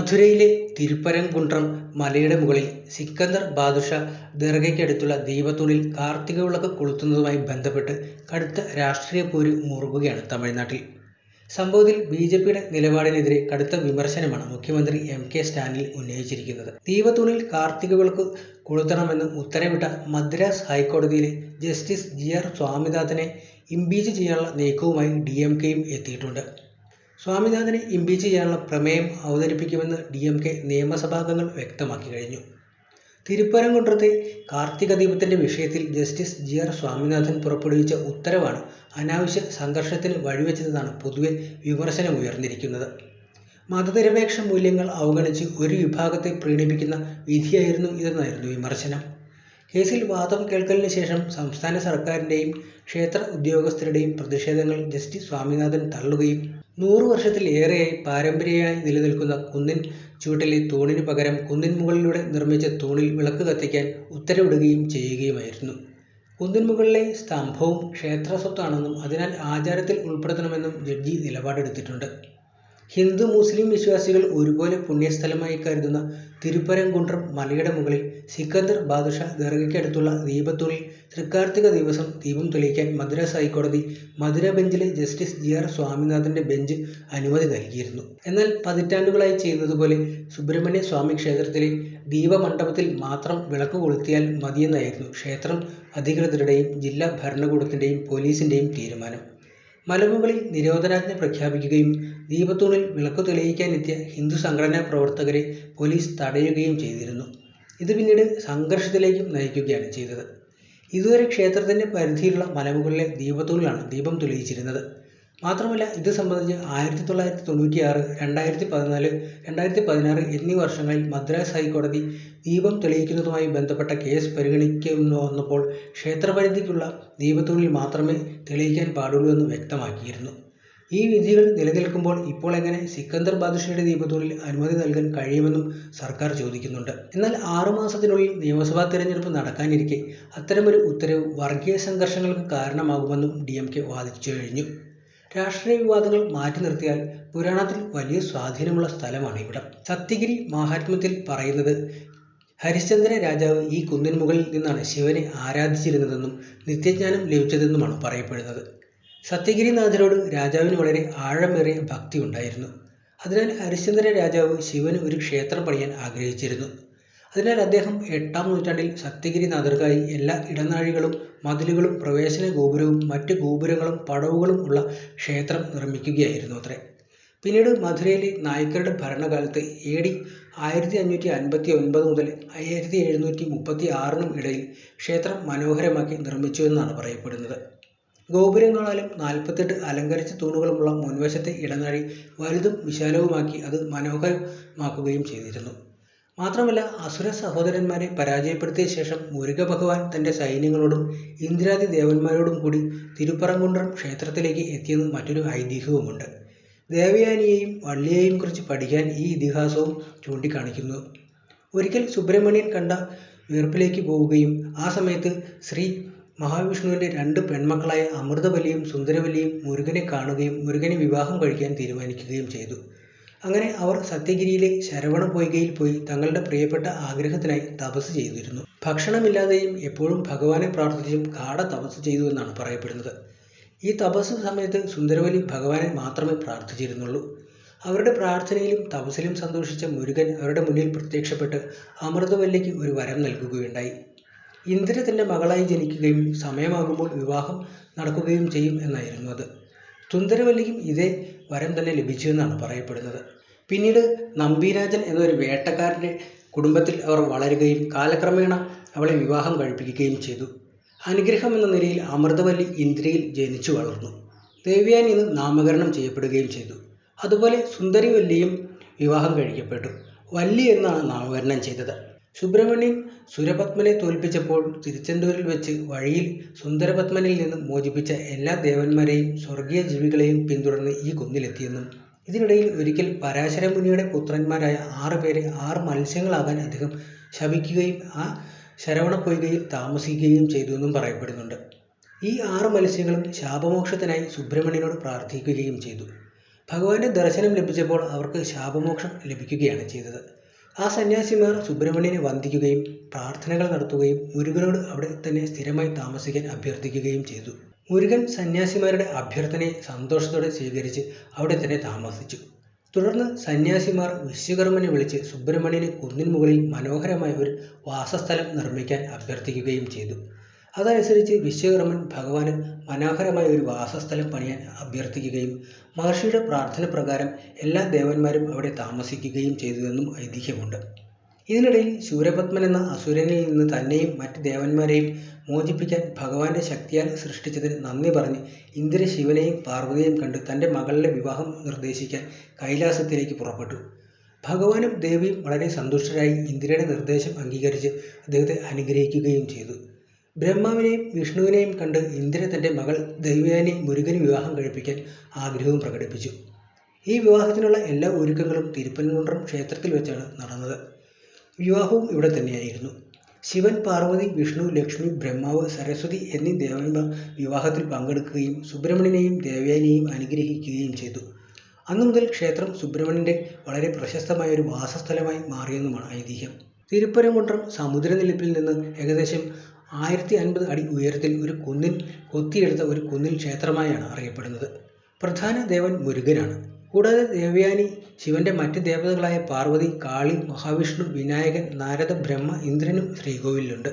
മധുരയിലെ തിരുപ്പരംകുണ്ട്രം മലയുടെ മുകളിൽ സിക്കന്ദർ ബാദുഷാ ദർഗയ്ക്കടുത്തുള്ള ദീപത്തൂണിൽ കാർത്തിക വിളക്ക് കൊളുത്തുന്നതുമായി ബന്ധപ്പെട്ട് കടുത്ത രാഷ്ട്രീയ പോര് മുറുകുകയാണ് തമിഴ്നാട്ടിൽ. സംഭവത്തിൽ ബിജെപിയുടെ നിലപാടിനെതിരെ കടുത്ത വിമർശനമാണ് മുഖ്യമന്ത്രി എം.കെ. സ്റ്റാലിൻ ഉന്നയിച്ചിരിക്കുന്നത്. ദീപത്തൂണിൽ കാർത്തിക വിളക്ക് കൊളുത്തണമെന്ന് ഉത്തരവിട്ട മദ്രാസ് ഹൈക്കോടതിയിലെ ജസ്റ്റിസ് ജി.ആർ. സ്വാമിനാഥനെ ഇംപീച്ച് ചെയ്യാനുള്ള നീക്കവുമായി ഡി.എം.കെയും എത്തിയിട്ടുണ്ട്. സ്വാമിനാഥനെ ഇംപീച്ച് ചെയ്യാനുള്ള പ്രമേയം അവതരിപ്പിക്കുമെന്ന് ഡി.എം.കെ നിയമസഭാംഗങ്ങൾ വ്യക്തമാക്കി കഴിഞ്ഞു. തിരുപ്പരംകുன்றത്തെ കാർത്തിക ദീപത്തിന്റെ വിഷയത്തിൽ ജസ്റ്റിസ് ജി.ആർ. സ്വാമിനാഥൻ പുറപ്പെടുവിച്ച ഉത്തരവാണ് അനാവശ്യ സംഘർഷത്തിന് വഴിവെച്ചതെന്നാണ് പൊതുവെ വിമർശനമുയർന്നിരിക്കുന്നത്. മതനിരപേക്ഷ മൂല്യങ്ങൾ അവഗണിച്ച് ഒരു വിഭാഗത്തെ പ്രീണിപ്പിക്കുന്ന വിധിയായിരുന്നു ഇതെന്നായിരുന്നു വിമർശനം. കേസിൽ വാദം കേൾക്കലിന് ശേഷം സംസ്ഥാന സർക്കാരിൻ്റെയും ക്ഷേത്ര ഉദ്യോഗസ്ഥരുടെയും പ്രതിഷേധങ്ങൾ ജസ്റ്റിസ് സ്വാമിനാഥൻ തള്ളുകയും 100 വർഷത്തിലേറെയായി പാരമ്പര്യമായി നിലനിൽക്കുന്ന കുന്നിൻ ചുവട്ടിലെ തൂണിന് പകരം കുന്നിൻ മുകളിലൂടെ നിർമ്മിച്ച തൂണിൽ വിളക്ക് കത്തിക്കാൻ ഉത്തരവിടുകയും ചെയ്യുകയുമായിരുന്നു. കുന്നിൻ മുകളിലെ സ്തംഭവും ക്ഷേത്ര സ്വത്താണെന്നും അതിനാൽ ആചാരത്തിൽ ഉൾപ്പെടുത്തണമെന്നും ജഡ്ജി നിലപാടെടുത്തിട്ടുണ്ട്. ഹിന്ദു മുസ്ലിം വിശ്വാസികൾ ഒരുപോലെ പുണ്യസ്ഥലമായി കരുതുന്ന തിരുപ്പരംകുണ്ട്രം മലയുടെ മുകളിൽ സിക്കന്ദർ ബാദുഷാ ദർഗയ്ക്കടുത്തുള്ള ദീപത്തൂണിൽ തൃക്കാർത്തിക ദിവസം ദീപം തെളിയിക്കാൻ മദ്രാസ് ഹൈക്കോടതി മധുര ബെഞ്ചിലെ ജസ്റ്റിസ് ജി.ആർ. സ്വാമിനാഥന്റെ ബെഞ്ച് അനുമതി നൽകിയിരുന്നു. എന്നാൽ പതിറ്റാണ്ടുകളായി ചെയ്യുന്നതുപോലെ സുബ്രഹ്മണ്യ സ്വാമി ക്ഷേത്രത്തിലെ ദീപമണ്ഡപത്തിൽ മാത്രം വിളക്ക് കൊളുത്തിയാൽ മതിയെന്നായിരുന്നു ക്ഷേത്രം അധികൃതരുടെയും ജില്ലാ ഭരണകൂടത്തിന്റെയും പോലീസിന്റെയും തീരുമാനം. മലമുകളിൽ നിരോധനാജ്ഞ പ്രഖ്യാപിക്കുകയും ദീപത്തൂണിൽ വിളക്കു തെളിയിക്കാനെത്തിയ ഹിന്ദു സംഘടനാ പ്രവർത്തകരെ പോലീസ് തടയുകയും ചെയ്തിരുന്നു. ഇത് പിന്നീട് സംഘർഷത്തിലേക്കും നയിക്കുകയാണ് ചെയ്തത്. ഇതുവരെ ക്ഷേത്രത്തിന്റെ പരിധിയിലുള്ള മലമുകളിലെ ദീപത്തൂണിലാണ് ദീപം തെളിയിച്ചിരുന്നത്. മാത്രമല്ല, ഇത് സംബന്ധിച്ച് 1996, 2014, 2016 എന്നീ വർഷങ്ങളിൽ മദ്രാസ് ഹൈക്കോടതി ദീപം തെളിയിക്കുന്നതുമായി ബന്ധപ്പെട്ട കേസ് പരിഗണിക്കുന്നു വന്നപ്പോൾ ക്ഷേത്രപരിധിക്കുള്ള ദീപത്തൂണിൽ മാത്രമേ തെളിയിക്കാൻ പാടുള്ളൂ എന്ന് വ്യക്തമാക്കിയിരുന്നു. ഈ വിധികൾ നിലനിൽക്കുമ്പോൾ ഇപ്പോൾ എങ്ങനെ സിക്കന്ദർ ബാദുഷയുടെ ദീപത്തൂണിൽ അനുമതി നൽകാൻ കഴിയുമെന്നും സർക്കാർ ചോദിക്കുന്നുണ്ട്. എന്നാൽ 6 മാസത്തിനുള്ളിൽ നിയമസഭാ തിരഞ്ഞെടുപ്പ് നടക്കാനിരിക്കെ അത്തരമൊരു ഉത്തരവ് വർഗീയ സംഘർഷങ്ങൾക്ക് കാരണമാകുമെന്നും ഡി.എം.കെ വാദിച്ചു കഴിഞ്ഞു. രാഷ്ട്രീയ വിവാദങ്ങൾ മാറ്റി നിർത്തിയാൽ പുരാണത്തിൽ വലിയ സ്വാധീനമുള്ള സ്ഥലമാണ് ഇവിടം. സത്യഗിരി മാഹാത്മ്യത്തിൽ പറയുന്നത് ഹരിശ്ചന്ദ്ര രാജാവ് ഈ കുന്നിൻ മുകളിൽ നിന്നാണ് ശിവനെ ആരാധിച്ചിരുന്നതെന്നും നിത്യജ്ഞാനം ലഭിച്ചതെന്നുമാണ് പറയപ്പെടുന്നത്. സത്യഗിരിനാഥരോട് രാജാവിന് വളരെ ആഴമേറിയ ഭക്തി ഉണ്ടായിരുന്നു. അതിനാൽ ഹരിശ്ചന്ദ്ര രാജാവ് ശിവന് ഒരു ക്ഷേത്രം പണിയാൻ ആഗ്രഹിച്ചിരുന്നു. അതിനാൽ അദ്ദേഹം 8-ാം നൂറ്റാണ്ടിൽ സത്യഗിരിനാഥർക്കായി എല്ലാ ഇടനാഴികളും മതിലുകളും പ്രവേശന ഗോപുരവും മറ്റ് ഗോപുരങ്ങളും പടവുകളും ഉള്ള ക്ഷേത്രം നിർമ്മിക്കുകയായിരുന്നു അത്രേ. പിന്നീട് മധുരയിലെ നായ്ക്കരുടെ ഭരണകാലത്ത് AD 1559 മുതൽ 1736 ഇടയിൽ ക്ഷേത്രം മനോഹരമാക്കി നിർമ്മിച്ചുവെന്നാണ് പറയപ്പെടുന്നത്. ഗോപുരങ്ങളാലും 48 അലങ്കരിച്ച തൂണുകളുമുള്ള മുൻവശത്തെ ഇടനാഴി വലുതും വിശാലവുമാക്കി അത് മനോഹരമാക്കുകയും ചെയ്തിരുന്നു. മാത്രമല്ല, അസുര സഹോദരന്മാരെ പരാജയപ്പെടുത്തിയ ശേഷം മുരുക ഭഗവാൻ തന്റെ സൈന്യങ്ങളോടും ഇന്ദ്രാദി ദേവന്മാരോടും കൂടി തിരുപ്പരംകുണ്ട്രം ക്ഷേത്രത്തിലേക്ക് എത്തിയെന്ന് മറ്റൊരു ഐതിഹ്യവുമുണ്ട്. ദേവയാനിയെയും വള്ളിയെയും കുറിച്ച് പഠിക്കാൻ ഈ ഇതിഹാസവും ചൂണ്ടിക്കാണിക്കുന്നു. ഒരിക്കൽ സുബ്രഹ്മണ്യൻ കണ്ട വീർപ്പിലേക്ക് പോവുകയും ആ സമയത്ത് ശ്രീ മഹാവിഷ്ണുവിന്റെ 2 പെൺമക്കളായ അമൃതവല്ലിയും സുന്ദരവല്ലിയും മുരുകനെ കാണുകയും മുരുകനെ വിവാഹം കഴിക്കാൻ തീരുമാനിക്കുകയും ചെയ്തു. അങ്ങനെ അവർ സത്യഗിരിയിലെ ശരവണ പൊയ്കയിൽ പോയി തങ്ങളുടെ പ്രിയപ്പെട്ട ആഗ്രഹത്തിനായി തപസ് ചെയ്തിരുന്നു. ഭക്ഷണമില്ലാതെയും എപ്പോഴും ഭഗവാനെ പ്രാർത്ഥിച്ചും ഗാഢ തപസ് ചെയ്തു എന്നാണ് പറയപ്പെടുന്നത്. ഈ തപസ് സമയത്ത് സുന്ദരവല്ലി ഭഗവാനെ മാത്രമേ പ്രാർത്ഥിച്ചിരുന്നുള്ളൂ. അവരുടെ പ്രാർത്ഥനയിലും തപസ്സിലും സന്തോഷിച്ച മുരുകൻ അവരുടെ മുന്നിൽ പ്രത്യക്ഷപ്പെട്ട് അമൃതവല്ലിക്ക് ഒരു വരം നൽകുകയുണ്ടായി. ഇന്ദ്ര തന്റെ മകളായി ജനിക്കുകയും സമയമാകുമ്പോൾ വിവാഹം നടക്കുകയും ചെയ്യും എന്നായിരുന്നു അത്. സുന്ദരവല്ലിക്കും ഇതേ വരം തന്നെ ലഭിച്ചുവെന്നാണ് പറയപ്പെടുന്നത്. പിന്നീട് നമ്പീരാജൻ എന്നൊരു വേട്ടക്കാരൻ്റെ കുടുംബത്തിൽ അവർ വളരുകയും കാലക്രമേണ അവളെ വിവാഹം കഴിപ്പിക്കുകയും ചെയ്തു. അനുഗ്രഹം എന്ന നിലയിൽ അമൃതവല്ലി ഇന്ദ്രയിൽ ജനിച്ചു വളർന്നു. ദേവയാനി എന്ന് നാമകരണം ചെയ്യപ്പെടുകയും ചെയ്തു. അതുപോലെ സുന്ദരിവല്ലിയും വിവാഹം കഴിക്കപ്പെട്ടു. വല്ലി എന്നാണ് നാമകരണം ചെയ്തത്. സുബ്രഹ്മണ്യൻ സുരപത്മനെ തോൽപ്പിച്ചപ്പോൾ തിരുച്ചെന്തൂരിൽ വെച്ച് വഴിയിൽ സുന്ദരപത്മനിൽ നിന്ന് മോചിപ്പിച്ച എല്ലാ ദേവന്മാരെയും സ്വർഗീയ ജീവികളെയും പിന്തുടർന്ന് ഈ കുന്നിലെത്തിയെന്നും ഇതിനിടയിൽ ഒരിക്കൽ പരാശരമുനിയുടെ പുത്രന്മാരായ 6 പേരെ 6 മത്സ്യങ്ങളാകാൻ അദ്ദേഹം ശപിക്കുകയും ആ ശരവണ പൊയ്കയിൽ താമസിക്കുകയും ചെയ്തുവെന്നും പറയപ്പെടുന്നുണ്ട്. ഈ 6 മത്സ്യങ്ങളും ശാപമോക്ഷത്തിനായി സുബ്രഹ്മണ്യനോട് പ്രാർത്ഥിക്കുകയും ചെയ്തു. ഭഗവാന്റെ ദർശനം ലഭിച്ചപ്പോൾ അവർക്ക് ശാപമോക്ഷം ലഭിക്കുകയാണ് ചെയ്തത്. ആ സന്യാസിമാർ സുബ്രഹ്മണ്യനെ വന്ദിക്കുകയും പ്രാർത്ഥനകൾ നടത്തുകയും മുരുകനോട് അവിടെ തന്നെ സ്ഥിരമായി താമസിക്കാൻ അഭ്യർത്ഥിക്കുകയും ചെയ്തു. മുരുകൻ സന്യാസിമാരുടെ അഭ്യർത്ഥനയെ സന്തോഷത്തോടെ സ്വീകരിച്ച് അവിടെ തന്നെ താമസിച്ചു. തുടർന്ന് സന്യാസിമാർ വിശ്വകർമ്മനെ വിളിച്ച് സുബ്രഹ്മണ്യന് കുന്നിൻ മുകളിൽ മനോഹരമായ ഒരു വാസസ്ഥലം നിർമ്മിക്കാൻ അഭ്യർത്ഥിക്കുകയും ചെയ്തു. അതനുസരിച്ച് വിശ്വകർമ്മൻ ഭഗവാന് മനോഹരമായ ഒരു വാസസ്ഥലം പണിയാൻ അഭ്യർത്ഥിക്കുകയും മഹർഷിയുടെ പ്രാർത്ഥന പ്രകാരം എല്ലാ ദേവന്മാരും അവിടെ താമസിക്കുകയും ചെയ്തുവെന്നും ഐതിഹ്യമുണ്ട്. ഇതിനിടയിൽ ശൂരപത്മൻ എന്ന അസുരനിൽ നിന്ന് തന്നെയും മറ്റ് ദേവന്മാരെയും മോചിപ്പിക്കാൻ ഭഗവാന്റെ ശക്തിയാൽ സൃഷ്ടിച്ചതിന് നന്ദി പറഞ്ഞ് ഇന്ദ്ര ശിവനെയും പാർവതിയെയും കണ്ട് തൻ്റെ മകളുടെ വിവാഹം നിർദ്ദേശിക്കാൻ കൈലാസത്തിലേക്ക് പുറപ്പെട്ടു. ഭഗവാനും ദേവിയും വളരെ സന്തുഷ്ടരായി ഇന്ദ്രയുടെ നിർദ്ദേശം അംഗീകരിച്ച് അദ്ദേഹത്തെ അനുഗ്രഹിക്കുകയും ചെയ്തു. ബ്രഹ്മാവിനെയും വിഷ്ണുവിനെയും കണ്ട് ഇന്ദ്ര തൻ്റെ മകൾ ദേവയാനി മുരുകന് വിവാഹം കഴിപ്പിക്കാൻ ആഗ്രഹവും പ്രകടിപ്പിച്ചു. ഈ വിവാഹത്തിനുള്ള എല്ലാ ഒരുക്കങ്ങളും തിരുപ്പൻകുന്റം ക്ഷേത്രത്തിൽ വെച്ചാണ് നടന്നത്. വിവാഹവും ഇവിടെ തന്നെയായിരുന്നു. ശിവൻ, പാർവതി, വിഷ്ണു, ലക്ഷ്മി, ബ്രഹ്മാവ്, സരസ്വതി എന്നീ ദേവന്മാർ വിവാഹത്തിൽ പങ്കെടുക്കുകയും സുബ്രഹ്മണ്യനെയും ദേവയാനിയെയും അനുഗ്രഹിക്കുകയും ചെയ്തു. അന്നു മുതൽ ക്ഷേത്രം സുബ്രഹ്മണ്യൻ്റെ വളരെ പ്രശസ്തമായ ഒരു വാസസ്ഥലമായി മാറിയെന്നുമാണ് ഐതിഹ്യം. തിരുപ്പരംകുന്റം സമുദ്രനിരപ്പിൽ നിന്ന് ഏകദേശം 1050 അടി ഉയരത്തിൽ ഒരു കുന്നിൽ കൊത്തിയെടുത്ത ഒരു കുന്നിൽ ക്ഷേത്രമായാണ് അറിയപ്പെടുന്നത്. പ്രധാന ദേവൻ മുരുകനാണ്. കൂടാതെ ദേവയാനി, ശിവന്റെ മറ്റ് ദേവതകളായ പാർവതി, കാളി, മഹാവിഷ്ണു, വിനായകൻ, നാരദ, ബ്രഹ്മ, ഇന്ദ്രനും ശ്രീകോവിലുണ്ട്.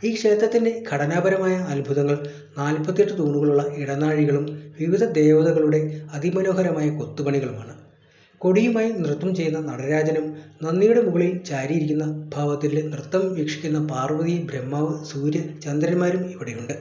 ഈ ക്ഷേത്രത്തിൻ്റെ ഘടനാപരമായ അത്ഭുതങ്ങൾ 48 തൂണുകളുള്ള ഇടനാഴികളും വിവിധ ദേവതകളുടെ അതിമനോഹരമായ കൊത്തുപണികളുമാണ്. കൊടിയുമായി നൃത്തം ചെയ്യുന്ന നടരാജനും നന്ദിയുടെ മുകളിൽ ചാരിയിരിക്കുന്ന ഭാവത്തിൽ നൃത്തം വീക്ഷിക്കുന്ന പാർവതി, ബ്രഹ്മാവ്, സൂര്യൻ, ചന്ദ്രന്മാരും ഇവിടെയുണ്ട്.